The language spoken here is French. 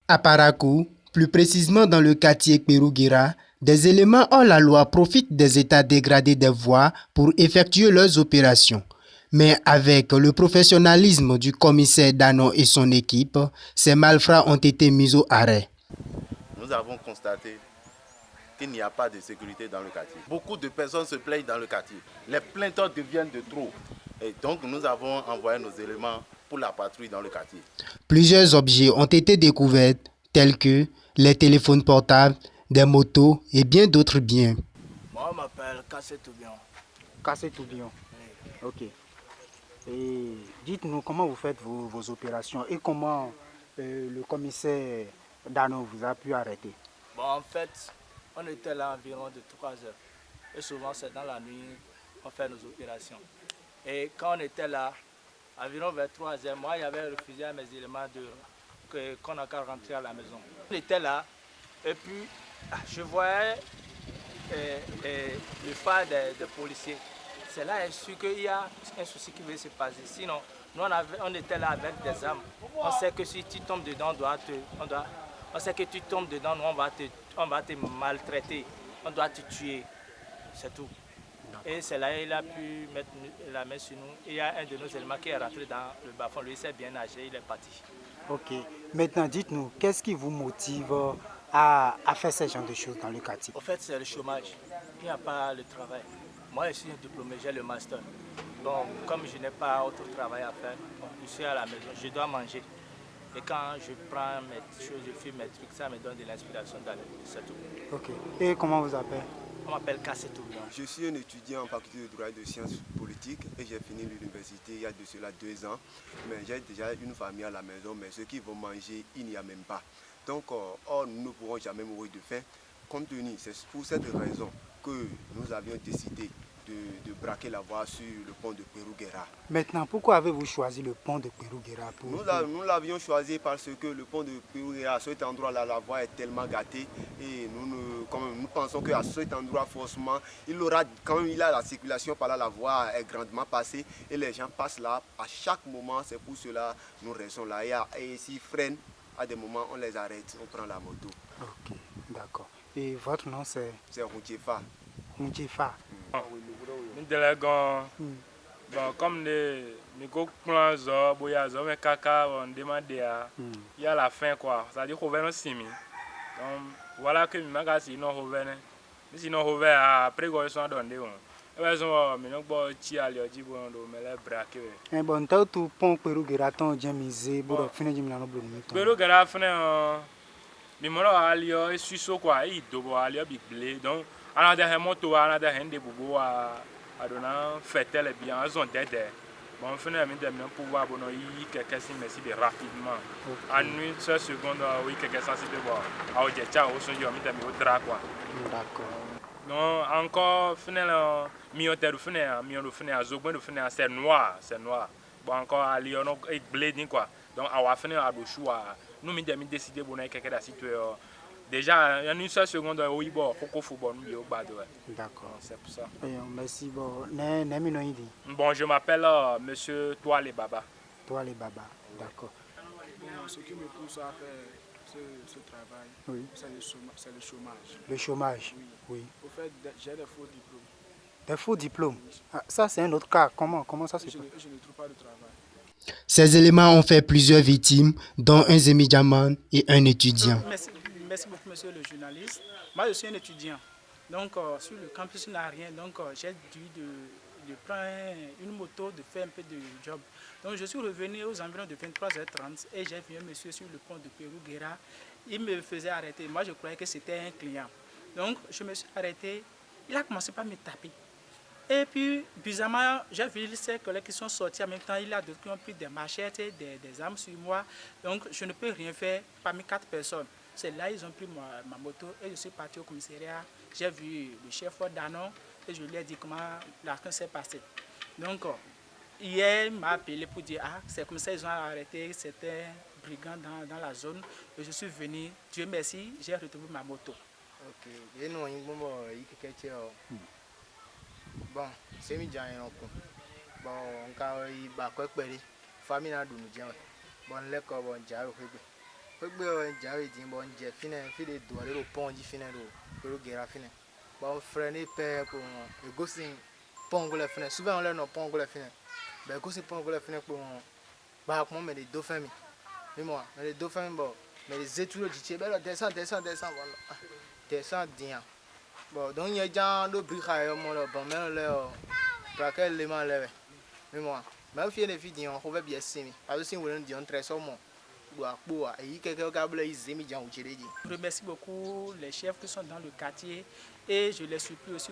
À Parakou, plus précisément dans le quartier Kperouguera, des éléments hors la loi profitent des états dégradés des voies pour effectuer leurs opérations. Mais avec le professionnalisme du commissaire Dano et son équipe, ces malfrats ont été mis au arrêt. Nous avons constaté qu'il n'y a pas de sécurité dans le quartier. Beaucoup de personnes se plaignent dans le quartier. Les plaintes deviennent de trop. Et donc nous avons envoyé nos éléments pour la patrouille dans le quartier. Plusieurs objets ont été découverts, tels que les téléphones portables, des motos et bien d'autres biens. Moi, je m'appelle Kassé Toubion. Kassé Toubion. Oui. Ok. Et dites-nous comment vous faites vos opérations et comment le commissaire Dano vous a pu arrêter. Bon, en fait, on était là environ de 3 heures. Et souvent, c'est dans la nuit qu'on fait nos opérations. Et quand on était là, environ vers 3 heures, moi, j'avais refusé à mes éléments qu'on n'a qu'à rentrer à la maison. On était là, et puis je voyais le phare des policiers. C'est là que je suis qu'il y a un souci qui veut se passer. Sinon, nous, on était là avec des armes. On sait que si tu tombes dedans, on sait que tu tombes dedans, nous, on va te maltraiter. On doit te tuer. C'est tout. Et c'est là qu'il a pu mettre la main sur nous. Et il y a un de nos éléments qui est rentré dans le bas-fond. Lui, il s'est bien nagé, il est parti. Ok. Maintenant, dites-nous, qu'est-ce qui vous motive à faire ce genre de choses dans le quartier? En fait, c'est le chômage. Il n'y a pas le travail. Moi, je suis un diplômé, j'ai le master. Bon, comme je n'ai pas autre travail à faire, bon, je suis à la maison, je dois manger. Et quand je prends mes choses, je fais mes trucs, ça me donne de l'inspiration d'aller. C'est tout. Ok. Et comment vous appelez? On m'appelle Kassé Toubion. Je suis un étudiant en faculté de droit et de sciences politiques et j'ai fini l'université il y a de cela 2 ans. Mais j'ai déjà une famille à la maison, mais ceux qui vont manger, il n'y a même pas. Donc, nous ne pourrons jamais mourir de faim. Compte tenu, c'est pour cette raison que nous avions décidé de braquer la voie sur le pont de Kperouguera. Maintenant, pourquoi avez-vous choisi le pont de Kperouguera? Nous l'avions choisi parce que le pont de Kperouguera, à cet endroit-là, la voie est tellement gâtée et nous pensons qu'à cet endroit, forcément, il a la circulation par là, la voie est grandement passée et les gens passent là à chaque moment. C'est pour cela que nous restons là. Et s'ils freinent, à des moments, on les arrête, on prend la moto. Ok, d'accord. Et votre nom c'est? C'est Routiefa. Routiefa. Bon, comme les plans mais caca, on demande il y a la fin quoi. Ça dit qu'on va nous simer. Donc voilà que mes gars si non revenent. Sinon revenent après quoi ils sont donnés. Et sont maintenant bon ti aller dit bon mais les braquer. Eh bon tant tout pont Kperouguera ton jamisé pour finir jimina no bleu. Kperouguera finir mais moi alio et suisse quoi il dobo alio big blé donc on a des motos on a des hende bobo à donner fêter les biens ils ont des bon finalement de pouvoir bon y quelqu'un si merci de rapidement en une seule seconde oui quelqu'un sensible bon à ojecha au son yo mi de mi dra quoi d'accord non encore finalement mi hôtel finalement mi on finalement zogben finalement c'est noir bon encore ali on e bleeding quoi donc à wa finalement à do choix nous mi de mi décider bon quelqu'un da situé déjà en une seule seconde oui bon faut football nous yo bad ouais d'accord c'est pour ça merci bon bon je m'appelle monsieur Toile Baba d'accord bon ce qui me pousse à faire ce travail oui c'est le chômage le chômage oui au fait j'ai des faux diplômes. Des faux diplômes. Ah, ça c'est un autre cas. Comment ça se passe? Je ne trouve pas de travail. Ces éléments ont fait plusieurs victimes, dont un Zémidjaman et un étudiant. Merci beaucoup, monsieur le journaliste. Moi, je suis un étudiant. Donc, sur le campus, il n'y a rien. Donc, j'ai dû de prendre une moto, de faire un peu de job. Donc, je suis revenu aux environs de 23h30 et j'ai vu un monsieur sur le pont de Kperouguera. Il me faisait arrêter. Moi, je croyais que c'était un client. Donc, je me suis arrêté. Il a commencé par me taper. Et puis, bizarrement, j'ai vu ces collègues qui sont sortis en même temps. Il y a d'autres qui ont pris des machettes, des armes sur moi. Donc, je ne peux rien faire parmi 4 personnes. C'est là qu'ils ont pris ma moto et je suis parti au commissariat. J'ai vu le chef Danon et je lui ai dit comment l'action s'est passée. Donc, hier, il m'a appelé pour dire c'est comme ça ils ont arrêté certains brigands dans la zone. Et je suis venu, Dieu merci, j'ai retrouvé ma moto. Ok, bon, c'est mi jan yon ko. bon on ka i ba ko pere famille na du nje bon le ko bon jaro fegbe on jaro din bon je fine fi de do le pont di fine do Perou Guera fine bon freiner père pour le gossing pont le fine souvent on le no pont le fine ben gossing pont le fine pour ba comment mais les dauphins mais moi les dauphins bon mais les étoiles du ben descend bon descend bien bon donc il y a déjà le bricaille bon mais le pour quel élément là mais moi mais fi les filles on va bien semi parce que si on dit on très sûrement Je remercie beaucoup les chefs qui sont dans le quartier et je les supplie aussi